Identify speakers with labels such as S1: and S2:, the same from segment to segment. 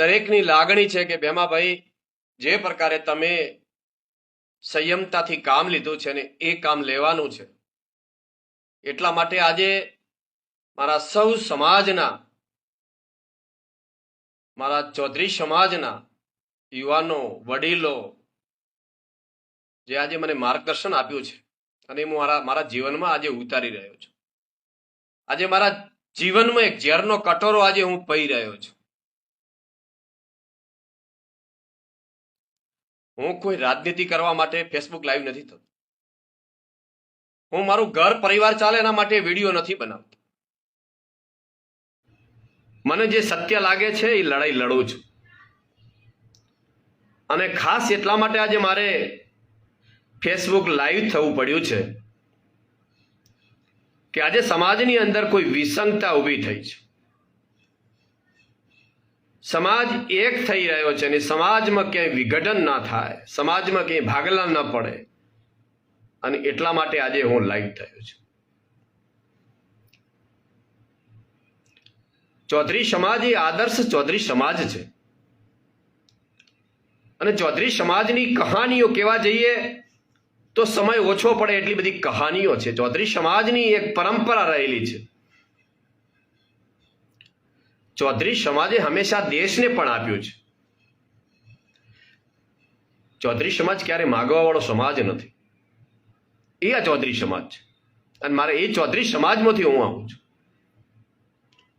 S1: દરેકની લાગણી છે કે ભેમાભાઈ જે પ્રકારે તમે સંયમતાથી કામ લીધું છે ને એ કામ લેવાનું છે, એટલા માટે આજે મારા સૌ સમાજના, મારા ચૌધરી સમાજના યુવાનો, વડીલો જે આજે મને માર્ગદર્શન આપ્યું છે અને હું મારા જીવનમાં આજે ઉતારી રહ્યો છું. આજે મારા જીવનમાં એક ઝેરનો કટોરો આજે હું પી રહ્યો છું. હું કોઈ રાજનીતિ કરવા માટે ફેસબુક લાઈવ નથી થતો. હું મારું ઘર પરિવાર ચાલે એના માટે વિડીયો નથી બનાવતો. મને જે સત્ય લાગે છે એ લડાઈ લડું છું. અને ખાસ એટલા માટે આજે મારે ફેસબુક લાઈવ થવું પડ્યું છે કે આજે સમાજની અંદર કોઈ વિસંગતા ઊભી થઈ છે. સમાજ એક થઈ રહ્યો છે અને સમાજમાં ક્યાંય વિઘટન ના થાય, સમાજમાં ક્યાંય ભાગલા ન પડે, અને એટલા માટે આજે હું લાઈવ થયો છું. ચૌધરી સમાજ એ આદર્શ ચૌધરી સમાજ છે અને ચૌધરી સમાજની કહાનીઓ કહેવા જઈએ તો સમય ઓછો પડે એટલી બધી કહાનીઓ છે. ચૌધરી સમાજની એક પરંપરા રહેલી છે. ચૌધરી સમાજે હંમેશા દેશને પણ આપ્યું છે. ચૌધરી સમાજ ક્યારે માગવા વાળો સમાજ નથી. એ આ ચૌધરી સમાજ છે અને મારે એ ચૌધરી સમાજમાંથી હું આવું છું.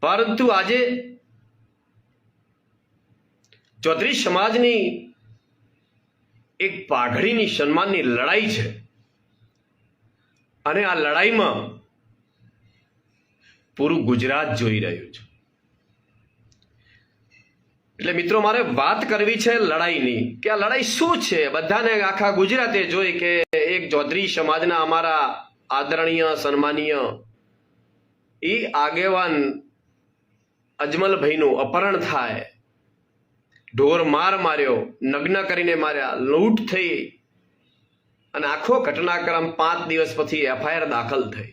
S1: પરંતુ આજે ચૌધરી સમાજની એક પાઘડીની સન્માનની લડાઈ છે અને આ લડાઈમાં પૂરું ગુજરાત જોઈ રહ્યું છે. એટલે મિત્રો મારે વાત કરવી છે લડાઈની, કે આ લડાઈ શું છે. બધાને આખા ગુજરાતે જોઈ કે એક ચૌધરી સમાજના અમારા આદરણીય સન્માનીય એ આગેવાન અજમલભાઈનું અપહરણ થાય, ઢોર માર માર્યો, નગ્ન કરીને માર્યા, લૂંટ થઈ અને આખો ઘટનાક્રમ 5 દિવસ પછી એફઆઈઆર દાખલ થઈ.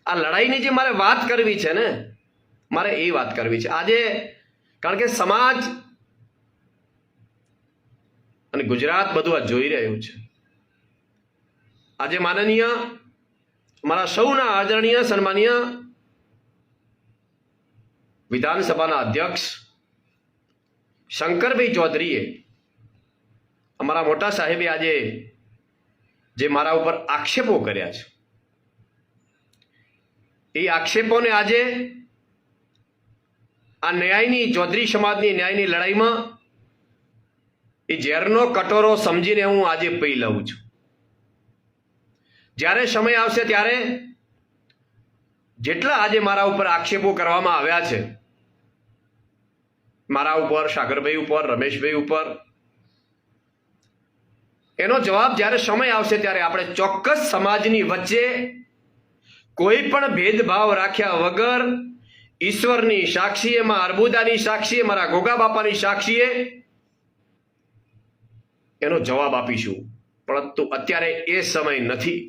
S1: આ લડાઈની જે મારે વાત કરવી છે ને, મારે એ વાત કરવી છે આજે. કારણ કે સમાજ અને ગુજરાત બધું આ જોઈ રહ્યું છે. આજે માનનીય મારા સૌના આદરણીય સન્માનીય વિધાનસભાના અધ્યક્ષ શંકરભાઈ ચૌધરીએ, અમારા મોટા સાહેબે આજે જે મારા ઉપર આક્ષેપો કર્યા છે, એ આક્ષેપોને આજે આ ન્યાયની, ચૌધરી સમાજની ન્યાયની લડાઈમાં એ ઝેરનો કટોરો સમજીને હું આજે પી લઉં છું. જ્યારે સમય આવશે ત્યારે જેટલા આજે મારા ઉપર આક્ષેપો કરવામાં આવ્યા છે, મારા ઉપર, સાગરભાઈ ઉપર, રમેશભાઈ ઉપર, એનો જવાબ જ્યારે સમય આવશે ત્યારે આપણે ચોક્કસ સમાજની વચ્ચે કોઈ પણ ભેદભાવ રાખ્યા વગર, ઈશ્વરની સાક્ષીએ, માં અર્બુદાની સાક્ષીએ, મારા ગોગા બાપાની સાક્ષીએ એનો જવાબ આપીશું. પરંતુ અત્યારે એ સમય નથી.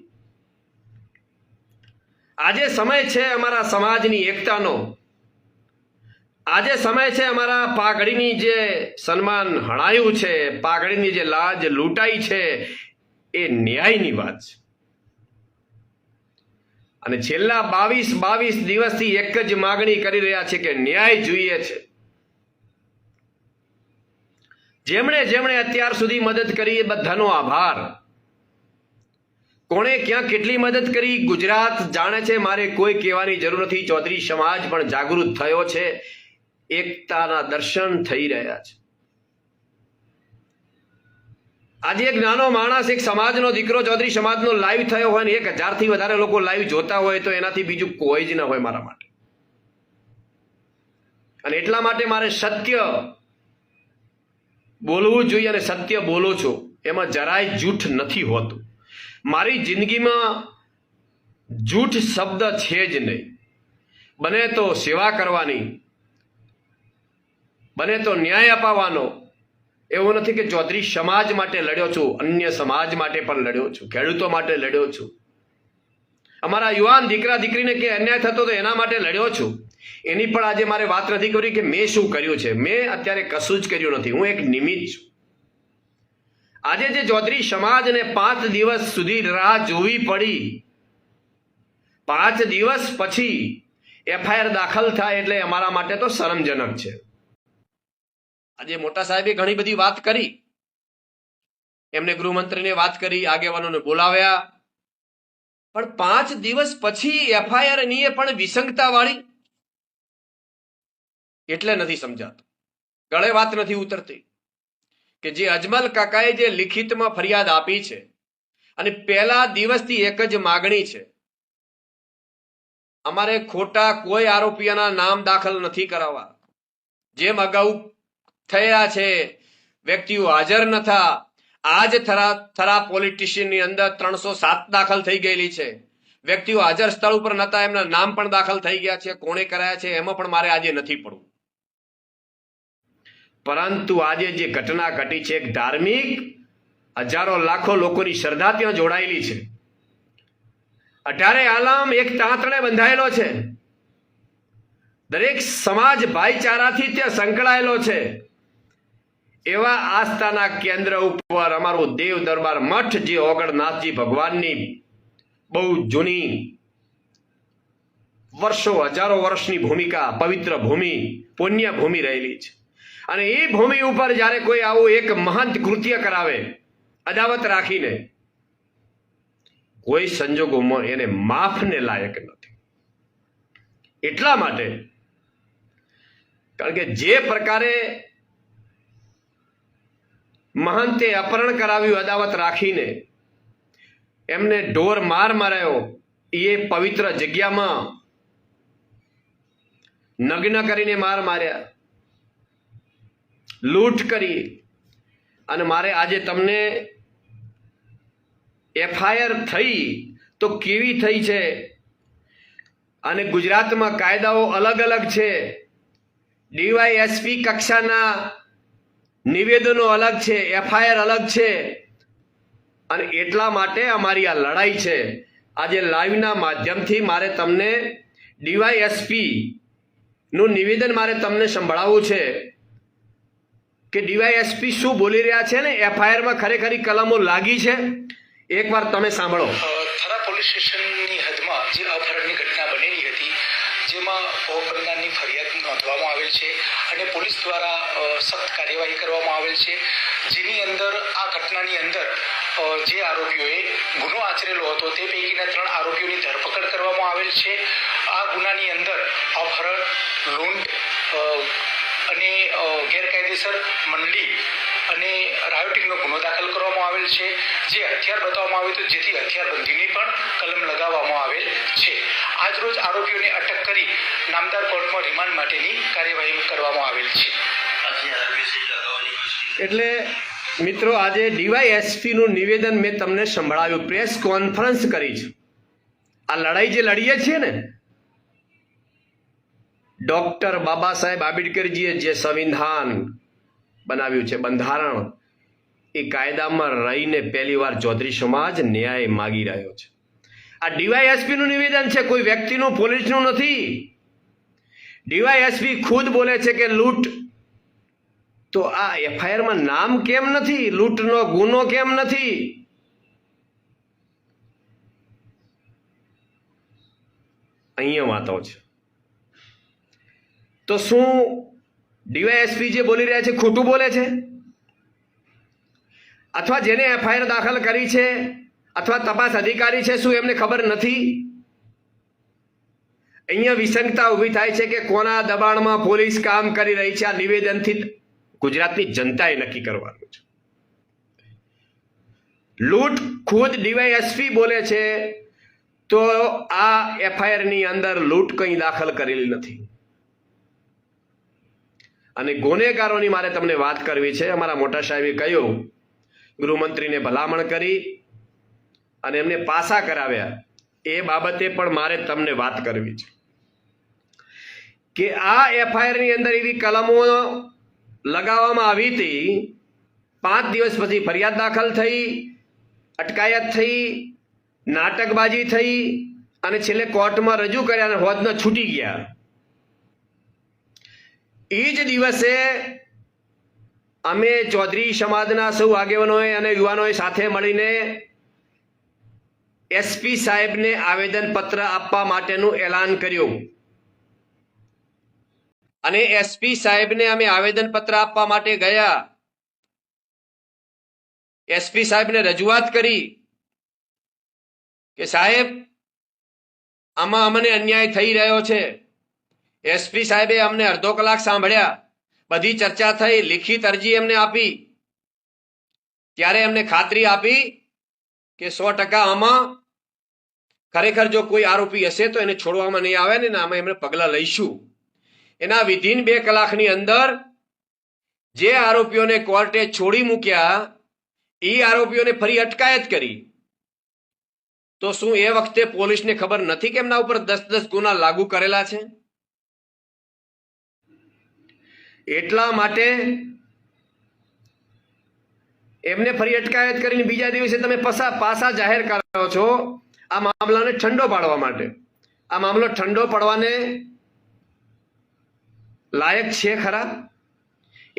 S1: આજે સમય છે અમારા સમાજની એકતાનો. આજે સમય છે અમારા પાઘડીની જે સન્માન હણાયું છે, પાઘડીની જે લાજ લૂંટાઈ છે, એ ન્યાયની વાત છે. અને છેલ્લા 22 દિવસથી એક જ માગણી કરી રહ્યા છે કે ન્યાય જોઈએ છે. જેમણે અત્યાર સુધી મદદ કરી એ બધાનો આભાર. કોણે ક્યાં કેટલી મદદ કરી ગુજરાત જાણે છે, મારે કોઈ કહેવાની જરૂર નથી. ચૌધરી સમાજ પણ જાગૃત થયો છે, એકતાના દર્શન થઈ રહ્યા છે. આજે એક નાનો માણસ, એક સમાજનો દીકરો ચૌધરી સમાજનો લાઈવ થયો હોય ને 1000 થી વધારે લોકો લાઈવ જોતા હોય તો એનાથી બીજું કોઈ જ ન હોય મારા માટે. અને એટલા માટે મારે સત્ય બોલવું જોઈએ અને સત્ય બોલું છું. એમાં જરાય જૂઠ નથી હોતું. મારી જિંદગીમાં જૂઠ શબ્દ છે જ નહીં. બને તો સેવા કરવાની, બને તો ન્યાય અપાવવાનો. એવું નથી કે ચૌધરી સમાજ માટે લડ્યો છું, અન્ય સમાજ માટે પણ લડ્યો છું, ખેડૂતો માટે લડ્યો છું, અમારા યુવાન દીકરા દીકરીને કે અન્યાય થતો તો એના માટે લડ્યો છું. એની પણ આજે મારે વાત નથી કરવી કે મેં શું કર્યું છે. મેં અત્યારે કશું જ કર્યું નથી. હું એક નિમિત્ત છું. આજે જે ચૌધરી સમાજને 5 દિવસ સુધી રાહ જોવી પડી, 5 દિવસ પછી એફઆઈઆર દાખલ થાય એટલે અમારા માટે તો શરમજનક છે. આજે મોટા સાહેબે ઘણી બધી વાત કરી, એમને ગૃહમંત્રીને વાત કરી, આગેવાનોને બોલાવ્યા, પણ 5 દિવસ પછી એફઆઈઆર ની એ પણ વિસંગતા વાળી એટલે નથી સમજાતું. ગળે વાત નથી ઉતરતી કે જે અજમલ કાકાએ જે લિખિતમાં ફરિયાદ આપી છે અને પહેલા દિવસથી એક જ માગણી છે, અમારે ખોટા કોઈ આરોપીઓના નામ દાખલ નથી કરાવવા. જેમ અગાઉ થયા છે, વ્યક્તિઓ હાજર નતા. આજ થરા પોલીસ સ્ટેશનની અંદર 307 દાખલ થઈ ગયેલી છે. વ્યક્તિઓ હાજર સ્થળ ઉપર નતા, એમના નામ પણ દાખલ થઈ ગયા છે. કોણે કરાયા છે એમાં પણ મારે આજે નથી પડવું. પરંતુ આજે જે ઘટના ઘટી છે, એક ધાર્મિક, હજારો લાખો લોકોની શ્રદ્ધા ત્યાં જોડાયેલી છે. 18 આલમ એક તાંતણે બંધાયેલો છે. દરેક સમાજ ભાઈચારાથી ત્યાં સંકળાયેલો છે. એવા આસ્થાના કેન્દ્ર ઉપર અમારું દેવ દરબાર મઠ, જે ઓગણનાથજી ભગવાનની બહુ જૂની, વર્ષો, હજારો વર્ષની ભૂમિકા, પવિત્ર ભૂમિ, પુણ્ય ભૂમિ રહેલી છે. અને એ ભૂમિ ઉપર જ્યારે કોઈ આવું એક મહંત કૃત્ય કરાવે અદાવત રાખીને, કોઈ સંજોગોમાં એને માફને લાયક નથી. એટલા માટે, કારણ કે જે પ્રકારે મહંતે અપહરણ કરાવ્યું અદાવત રાખીને, એમને ઢોર માર માર્યો, એ પવિત્ર જગ્યામાં નગ્ન કરીને માર માર્યા, લૂંટ કરી. અને મારે આજે તમને એફઆઈઆર થઈ તો કેવી થઈ છે, અને ગુજરાતમાં કાયદાઓ અલગ અલગ છે. ડીવાયએસપી કક્ષાના નિવેદનો અલગ છે, એફઆઈઆર અલગ છે. અને એટલા માટે અમારી આ લડાઈ છે. આજે લાઈવના માધ્યમથી મારે તમને ડીવાયએસપી નું નિવેદન મારે તમને સંભળાવવું છે કે ડીવાયએસપી શું બોલી રહ્યા છે ને એફઆઈઆરમાં ખરેખર કલમો લાગી છે. એકવાર તમે સાંભળો.
S2: થરા પોલીસ સ્ટેશનની હદમાં જે અપહરણની ઘટના બનેલી હતી, જેમાં ભોગ બનનારની ફરિયાદ નોંધવામાં આવેલ છે અને પોલીસ દ્વારા સખ્ત કાર્યવાહી કરવામાં આવેલ છે, જેની અંદર આ ઘટનાની અંદર જે આરોપીઓએ ગુનો આચરેલો હતો તે પૈકીના 3 આરોપીઓની ધરપકડ કરવામાં આવેલ છે. આ ગુનાની અંદર અપહરણ, લૂંટ અને ગેરકાયદેસર મંડળી અને રાયોટિંગનો ગુનો દાખલ કરવામાં આવેલ છે. જે હથિયાર બતાવવામાં આવ્યું હતું, જેથી હથિયારબંધીની પણ કલમ લગાવવામાં આવેલ છે. આજરોજ આરોપીઓને અટક કરી નામદાર કોર્ટમાં રિમાન્ડ માટેની કાર્યવાહી કરવામાં આવેલ છે.
S1: એટલે મિત્રો, આજે ડીવાયએસપી નું નિવેદન મેં તમને સંભળાવ્યું, પ્રેસ કોન્ફરન્સ કરી છે. આ લડાઈ જે લડીએ છીએ ને, ડોક્ટર બાબા સાહેબ આંબેડકરજીએ જે સંવિધાન બનાવ્યું છે, બંધારણ, એ કાયદામાં રહીને પહેલી વાર ચૌધરી સમાજ ન્યાય માગી રહ્યો છે. આ ડીવાયએસપી નું નિવેદન છે, કોઈ વ્યક્તિનું, પોલીસનું નથી. ડીવાયએસપી ખુદ બોલે છે કે લૂંટ. તો આ એફઆઈઆરમાં નામ કેમ નથી? લૂંટનો ગુનો કેમ નથી? અહીંયા વાતો છે. તો શું ડીવાયએસપી જે બોલી રહ્યા છે ખોટું બોલે છે? અથવા જેને એફઆઈઆર દાખલ કરી છે અથવા તપાસ અધિકારી છે, શું એમને ખબર નથી? અહીંયા વિસંગતા ઊભી થાય છે કે કોના દબાણમાં પોલીસ કામ કરી રહી છે. આ નિવેદનથી ગુજરાતની જનતાએ નક્કી કરવાનું છે. લૂંટ ખુદ ડીવાયએસપી બોલે છે, તો આ એફઆઈઆર ની અંદર લૂંટ કંઈ દાખલ કરેલી નથી. અને ગુનેગારોની મારે તમને વાત કરવી છે. અમારા મોટા સાહેબે કહ્યું, ગૃહમંત્રીને ભલામણ કરી અને એમને પાસા કરાવ્યા, એ બાબતે પણ મારે તમને વાત કરવી છે કે આ એફઆઈઆર ની અંદર એવી કલમો લગાવવામાં આવી હતી. 5 દિવસ પછી ફરિયાદ દાખલ થઈ, અટકાયત થઈ, નાટકબાજી થઈ અને છેલ્લે કોર્ટમાં રજૂ કર્યા અને હોદના છૂટી ગયા. એ જ દિવસે અમે ચૌધરી સમાજના સૌ આગેવાનોએ અને યુવાનોએ સાથે મળીને એસપી સાહેબને આવેદનપત્ર આપવા માટેનું એલાન કર્યું અને એસપી સાહેબને અમે આવેદનપત્ર આપવા માટે ગયા. એસપી સાહેબને રજૂઆત કરી કે સાહેબ આમાં અમને અન્યાય થઈ રહ્યો છે. એસપી સાહેબે અમને અડધો કલાક સાંભળ્યા, બધી ચર્ચા થઈ, લિખિત અરજી એમને આપી. ત્યારે એમને ખાતરી આપી કે 100% આમાં ખરેખર જો કોઈ આરોપી હશે તો એને છોડવામાં નહીં આવે ને આમાં એમને પગલાં લઈશું. એના વિધિન 2 કલાકની અંદર જે આરોપીઓને કોર્ટે છોડી મૂક્યા એ આરોપીઓને ફરી અટકાયત કરી. તો શું એ વખતે પોલીસને ખબર નથી કે એમના ઉપર 10-10 ગુના લાગુ કરેલા છે? એટલા માટે એમને ફરી અટકાયત કરીને બીજા દિવસે તમે પાસા જાહેર કરો છો આ મામલાને ઠંડો પાડવા માટે. આ મામલો ઠંડો પડવાને લાયક છે ખરા?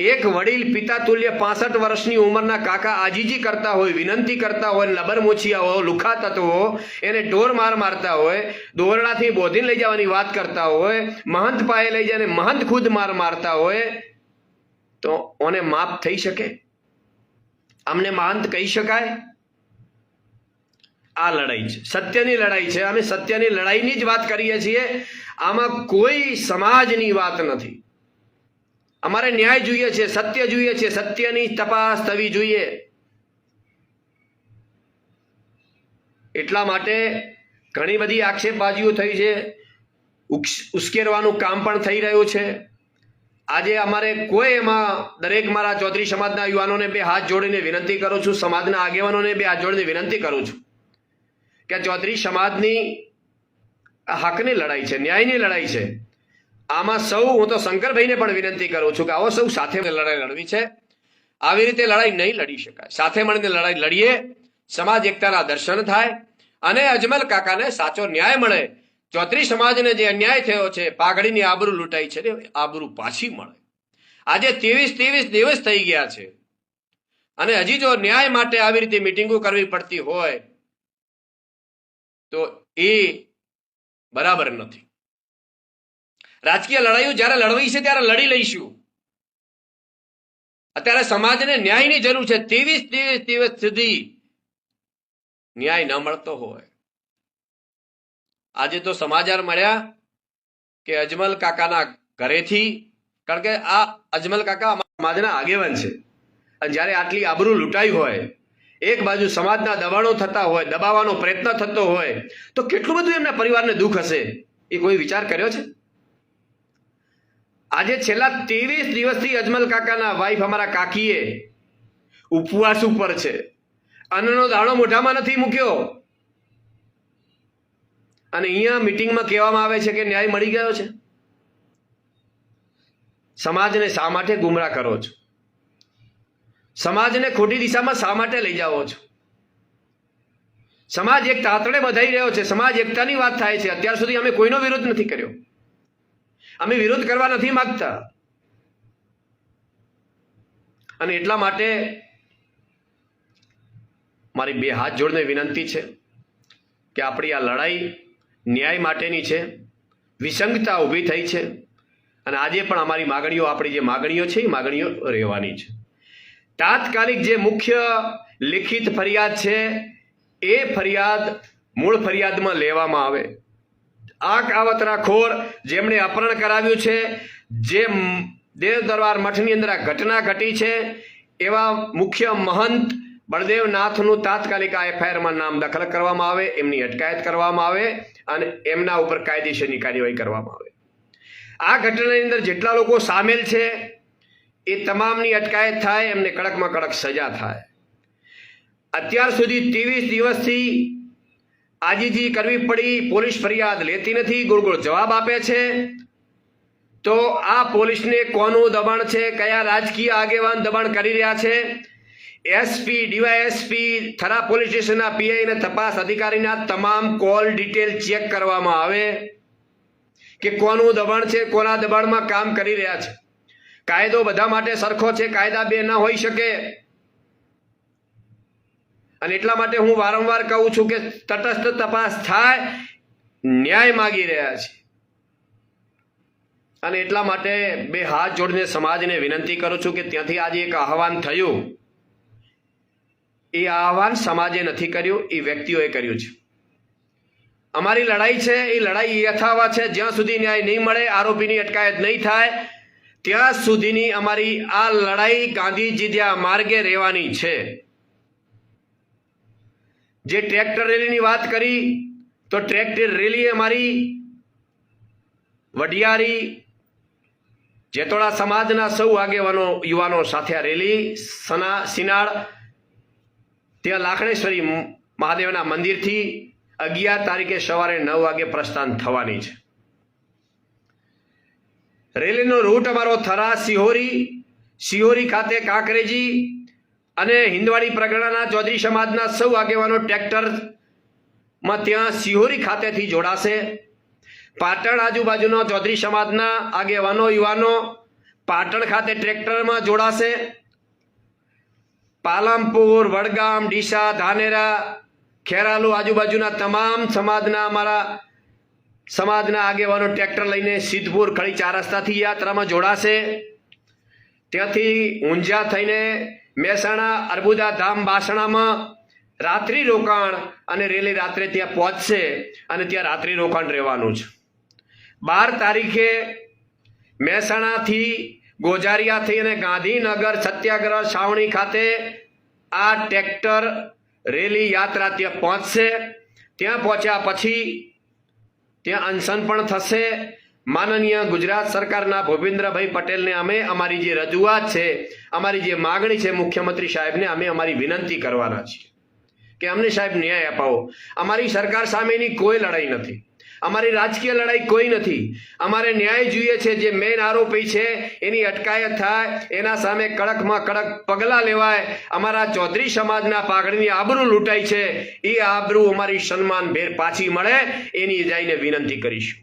S1: એક વડીલ પિતા તુલ્ય 65 વર્ષની ઉંમરના કાકા આજીજી કરતા હોય, વિનંતી કરતા હોય, લબરમોછિયાઓ, લુખા તત્વો એને ઢોર માર મારતા હોય, દોરડાથી બોધીને લઈ જવાની વાત કરતા હોય, મહંત પાસે લઈ જાય મહંત ખુદ માર મારતા હોય, તો ઓને માફ થઈ શકે? અમને મહંત કહી શકાય? આ લડાઈ છે, સત્યની લડાઈ છે. અમે સત્યની લડાઈની જ વાત કરીએ છીએ. આમાં કોઈ સમાજની વાત નથી. અમારે ન્યાય જોઈએ છે, સત્ય જોઈએ છે, સત્યની તપાસ થવી જોઈએ. એટલા માટે ઘણી બધી આક્ષેપબાજીઓ થઈ છે, ઉશ્કેરવાનું કામ પણ થઈ રહ્યું છે. આજે અમારે કોઈ એમાં દરેક મારા ચૌધરી સમાજના યુવાનોને 2 હાથ જોડીને વિનંતી કરું છું, સમાજના આગેવાનોને 2 હાથ જોડીને વિનંતી કરું છું કે ચૌધરી સમાજની હકની લડાઈ છે, ન્યાયની લડાઈ છે. આમાં સૌ, હું તો શંકરભાઈને પણ વિનંતી કરું છું કે આવો સૌ સાથે લડાઈ લડવી છે. આવી રીતે લડાઈ નહીં લડી શકાય. સાથે મળીને લડાઈ લડીએ, સમાજ એકતાના દર્શન થાય અને અજમલ કાકાને સાચો ન્યાય મળે. ચૌધરી સમાજને જે અન્યાય થયો છે, પાઘડીની આબરૂ લૂંટાઈ છે, આબરૂ પાછી મળે. આજે 23 દિવસ થઈ ગયા છે અને હજી જો ન્યાય માટે આવી રીતે મિટિંગો કરવી પડતી હોય તો એ બરાબર નથી. રાજકીય લડાઈઓ જ્યારે લડવી છે ત્યારે લડી લઈશું. અત્યારે સમાજને ન્યાયની જરૂર છે. 23 દિવસ સુધી ન્યાય ન મળતો હોય. આજે તો સમાચાર મળ્યા કે અજમલ કાકાના ઘરેથી, કારણ કે આ અજમલ કાકા સમાજના આગેવાન છે અને જ્યારે આટલી આબરૂ લૂંટાઈ હોય, એક બાજુ સમાજના દબાણો થતા હોય, દબાવવાનો પ્રયત્ન થતો હોય, તો કેટલું બધું એમના પરિવારને દુઃખ હશે એ કોઈ વિચાર કર્યો છે? આજે છેલ્લા 23 દિવસથી અજમલ કાકાના વાઈફ અમારા કાકીએ ઉપવાસ ઉપર છે. અન્નનો દાણો મોઢામાં નથી મૂક્યો અને અહીંયા મિટિંગમાં કહેવામાં આવે છે કે ન્યાય મળી ગયો છે. સમાજને શા માટે ગુમરાહ કરો છો? સમાજને ખોટી દિશામાં શા માટે લઈ જાઓ છો? સમાજ એક તાતડે બંધાઈ રહ્યો છે. સમાજ એકતાની વાત થાય છે. અત્યાર સુધી અમે કોઈનો વિરોધ નથી કર્યો. અમે વિરોધ કરવા નથી માંગતા અને એટલા માટે મારી 2 હાથ જોડીને વિનંતી છે કે આપણી આ લડાઈ ન્યાય માટેની છે. વિસંગતા ઊભી થઈ છે અને આજે પણ અમારી માગણીઓ, આપણી જે માગણીઓ છે એ માગણીઓ રહેવાની છે. તાત્કાલિક જે મુખ્ય લિખિત ફરિયાદ છે એ ફરિયાદ મૂળ ફરિયાદમાં લેવામાં આવે. આ કાવતરાખોર જેમણે અપહરણ કરાવ્યું છે, જે દેવ દરબાર મઠની અંદર આ ઘટના ઘટી છે, એવા મુખ્ય મહંત બળદેવનાથનું તાત્કાલિક આ એફઆઈઆરમાં નામ દખલ કરવામાં આવે, એમની અટકાયત કરવામાં આવે અને એમના ઉપર કાયદેસરની કાર્યવાહી કરવામાં આવે. આ ઘટનાની અંદર જેટલા લોકો સામેલ છે એ તમામની અટકાયત થાય, એમને કડકમાં કડક સજા થાય. અત્યાર સુધી 23 દિવસથી આજીજી કરવી પડી, પોલીસ ફરિયાદ લેતી નથી, ગોળ જવાબ આપે છે. તો આ પોલીસને કોનું દબાણ છે? કયા રાજકીય આગેવાન દબાણ કરી રહ્યા છે? એસપી, ડીવાયએસપી, થરા પોલીસ સ્ટેશનના પીઆઈ અને તપાસ અધિકારીના તમામ કોલ ડિટેલ ચેક કરવામાં આવે કે કોનું દબાણ છે, કોના દબાણમાં કામ કરી રહ્યા છે. કાયદો બધા માટે સરખો છે, કાયદા બે ન હોઈ શકે. અને એટલા માટે હું વારંવાર કહું છું કે તટસ્થ તપાસ થાય, ન્યાય માગી રહ્યા છે. અને એટલા માટે બે હાથ જોડીને સમાજને વિનંતી કરું છું કે ત્યાંથી આજે એક આહવાન થયું, એ આહવાન સમાજે નથી કર્યું, એ વ્યક્તિઓએ કર્યું છે. અમારી લડાઈ છે એ લડાઈ યથાવત છે. જ્યાં સુધી ન્યાય નહીં મળે, આરોપીની અટકાયત નહીં થાય, ત્યાં સુધીની અમારી આ લડાઈ ગાંધીજીના માર્ગે રહેવાની છે. જે ટ્રેક્ટર રેલીની વાત કરી, તો ટ્રેક્ટર રેલી અમારી વઢિયારી જેતોડા સમાજના સૌ આગેવાનો યુવાનો સાથે આ રેલી સિનાળ ત્યાં લાખણેશ્વરી મહાદેવના મંદિરથી 11 તારીખે સવારે 9 વાગે પ્રસ્થાન થવાની છે. રેલીનો રૂટ અમારો થરા સિહોરી ખાતે કાંકરેજી અને હિંદવાડી પ્રગણાના ચૌધરી સમાજના સૌ આગેવાનો ટ્રેક્ટરમાં ત્યાં સિહોરી ખાતેથી જોડાશે. પાટણ આજુબાજુના ચૌધરી સમાજના આગેવાનો યુવાનો પાટણ ખાતે ટ્રેક્ટરમાં જોડાશે. પાલનપુર, વડગામ, ડીસા, ધાનેરા, ખેરાલુ આજુબાજુના તમામ અમારા સમાજના આગેવાનો ટ્રેક્ટર લઈને સિદ્ધપુર ખડી 4 રસ્તાથી યાત્રામાં જોડાશે. ત્યાંથી ઊંઝા થઈને મહેસાણા, અર્બુદા ધામ, બાસણામાં રાત્રિ રોકાણ અને રેલી રાત્રે ત્યાં પહોંચશે અને ત્યાં રાત્રિ રોકાણ રહેવાનું છે. 12 તારીખે મહેસાણાથી ગોજારિયા થઈ અને ગાંધીનગર સત્યાગ્રહ છાવણી ખાતે આ ટ્રેક્ટર રેલી યાત્રા ત્યાં પહોંચશે. ત્યાં પહોંચ્યા પછી ત્યાં અનશન પણ થશે. માનનીય ગુજરાત સરકારના ભૂપેન્દ્રભાઈ પટેલને અમે અમારી જે રજૂઆત છે, અમારી જે માગણી છે, મુખ્યમંત્રી સાહેબને અમે અમારી વિનંતી કરવાના છીએ કે અમને સાહેબ ન્યાય અપાવો. અમારી સરકાર સામેની કોઈ લડાઈ નથી, અમારી રાજકીય લડાઈ કોઈ નથી. અમારે ન્યાય જોઈએ છે. જે મેઇન આરોપી છે એની અટકાયત થાય, એના સામે કડકમાં કડક પગલાં લેવાય. અમારા ચૌધરી સમાજના પાઘડીની આબરૂ લૂંટાઈ છે, એ આબરૂ અમારી સન્માનભેર પાછી મળે એની જઈને વિનંતી કરીશું.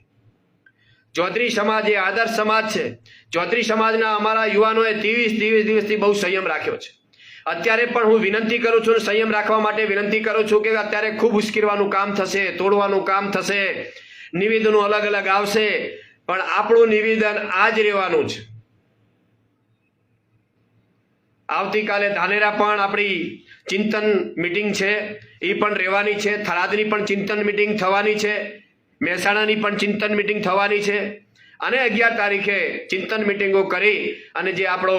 S1: ચૌધરી સમાજ એ આદર્શ સમાજ છે. ચૌધરી સમાજના અમારા યુવાનોએ 23 દિવસથી બહુ સંયમ રાખ્યો છે. અત્યારે પણ હું વિનંતી કરું છું, સંયમ રાખવા માટે વિનંતી કરું છું કે અત્યારે ખૂબ ઉશ્કેરવાનું કામ થશે, તોડવાનું કામ થશે, નિવેદનો અલગ અલગ આવશે, પણ આપણું નિવેદન આ જ રહેવાનું છે. આવતીકાલે ધાનેરા પણ આપણી ચિંતન મિટિંગ છે, એ પણ રહેવાની છે. થરાદની પણ ચિંતન મિટિંગ થવાની છે. મહેસાણાની પણ ચિંતન મિટિંગ થવાની છે. અને 11 તારીખે ચિંતન મિટિંગો કરી અને જે આપણો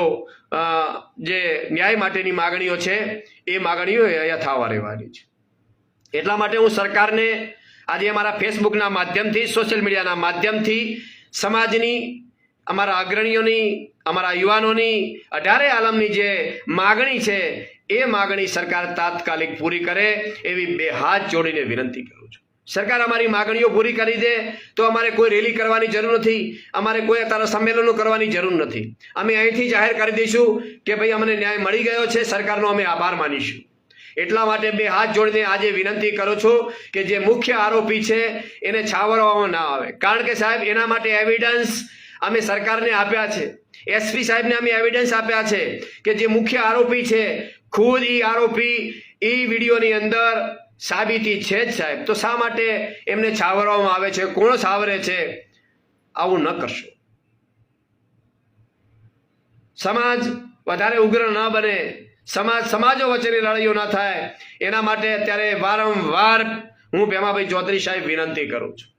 S1: જે ન્યાય માટેની માગણીઓ છે એ માગણીઓ યથાવત રહેવાની છે. એટલા માટે હું સરકારને આજે અમારા ફેસબુકના માધ્યમથી, સોશિયલ મીડિયાના માધ્યમથી સમાજની, અમારા અગ્રણીઓની, અમારા યુવાનોની 18 આલમની જે માગણી છે એ માગણી સરકાર તાત્કાલિક પૂરી કરે એવી બે હાથ જોડીને વિનંતી કરું છું. સરકાર અમારી માગણીઓ પૂરી કરી દે તો અમારે કોઈ રેલી કરવાની જરૂર નથી, અમારે કોઈ અત્યારે સંમેલનો કરવાની જરૂર નથી. અમે અહીંથી જાહેર કરી દઈશું કે ભાઈ અમને ન્યાય મળી ગયો છે, સરકારનો અમે આભાર માનીશું. એટલા માટે બે હાથ જોડીને આજે વિનંતી કરું છું કે જે મુખ્ય આરોપી છે એને છાવરવામાં ના આવે. કારણ કે સાહેબ એના માટે એવિડન્સ અમે સરકારને આપ્યા છે, એસપી સાહેબને અમે એવિડન્સ આપ્યા છે કે જે મુખ્ય આરોપી છે ખુદ એ આરોપી એ વિડીયોની અંદર સાબિતી છે જ સાહેબ. તો શા માટે એમને છાવરવામાં આવે છે? કોણ છાવરે છે? આવું ન કરશો. સમાજ વધારે ઉગ્ર ન બને, સમાજો વચ્ચેની લડાઈઓ ન થાય, એના માટે અત્યારે વારંવાર હું ભેમાભાઈ ચૌધરી સાહેબ વિનંતી કરું છું.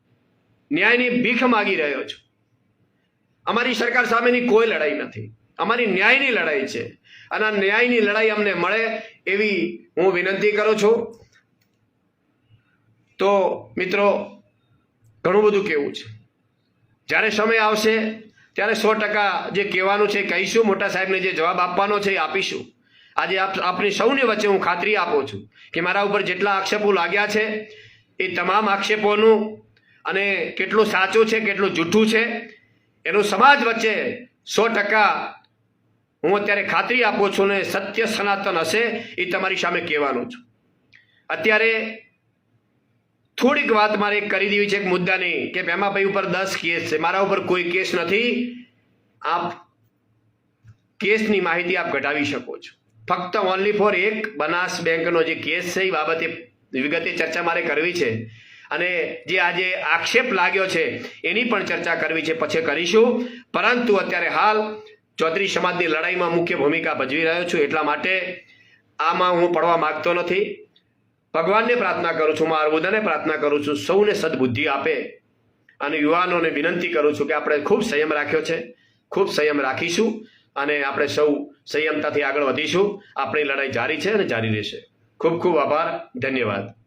S1: ન્યાયની ભીખ માગી રહ્યો છું. અમારી સરકાર સામેની કોઈ લડાઈ નથી, અમારી ન્યાયની લડાઈ છે અને આ ન્યાયની લડાઈ અમને મળે એવી હું વિનંતી કરું છું. તો મિત્રો ઘણું બધું કહેવું છે. જ્યારે સમય આવશે ત્યારે 100% જે કહેવાનું છે કહીશું. મોટા સાહેબને જે જવાબ આપવાનો છે એ આપીશું. આજે આપની સૌની વચ્ચે હું ખાતરી આપું છું કે મારા ઉપર જેટલા આક્ષેપો લાગ્યા છે એ તમામ આક્ષેપોનું અને કેટલું સાચું છે કેટલું જૂઠું છે એનું સમાજ વચ્ચે 100% હું અત્યારે ખાતરી આપું છું ને સત્ય સનાતન હશે એ તમારી સામે કહેવાનું છું. અત્યારે થોડીક વાત મારે કરી દેવી છે એક મુદ્દાની કે ભેમાભાઈ ઉપર 10 કેસ છે, મારા ઉપર કોઈ કેસ નથી. આપ કેસની માહિતી આપ કઢાવી શકો છો. ફક્ત ઓનલી ફોર એક બનાસ બેંકનો જે કેસ છે એ બાબતે વિગતે ચર્ચા મારે કરવી છે અને જે આજે આક્ષેપ લાગ્યો છે એની પણ ચર્ચા કરવી છે, પછી કરીશું. પરંતુ અત્યારે હાલ ચૌધરી સમાજની લડાઈમાં મુખ્ય ભૂમિકા ભજવી રહ્યો છું, એટલા માટે આમાં હું પડવા માંગતો નથી. ભગવાનને પ્રાર્થના કરું છું, મારા બુદ્ધને પ્રાર્થના કરું છું, સૌને સદબુદ્ધિ આપે અને યુવાનોને વિનંતી કરું છું કે આપણે ખૂબ સંયમ રાખ્યો છે, ખૂબ સંયમ રાખીશું અને આપણે સૌ સંયમતાથી આગળ વધીશું. આપણી લડાઈ જારી છે અને જારી રહેશે. ખૂબ ખૂબ આભાર. ધન્યવાદ.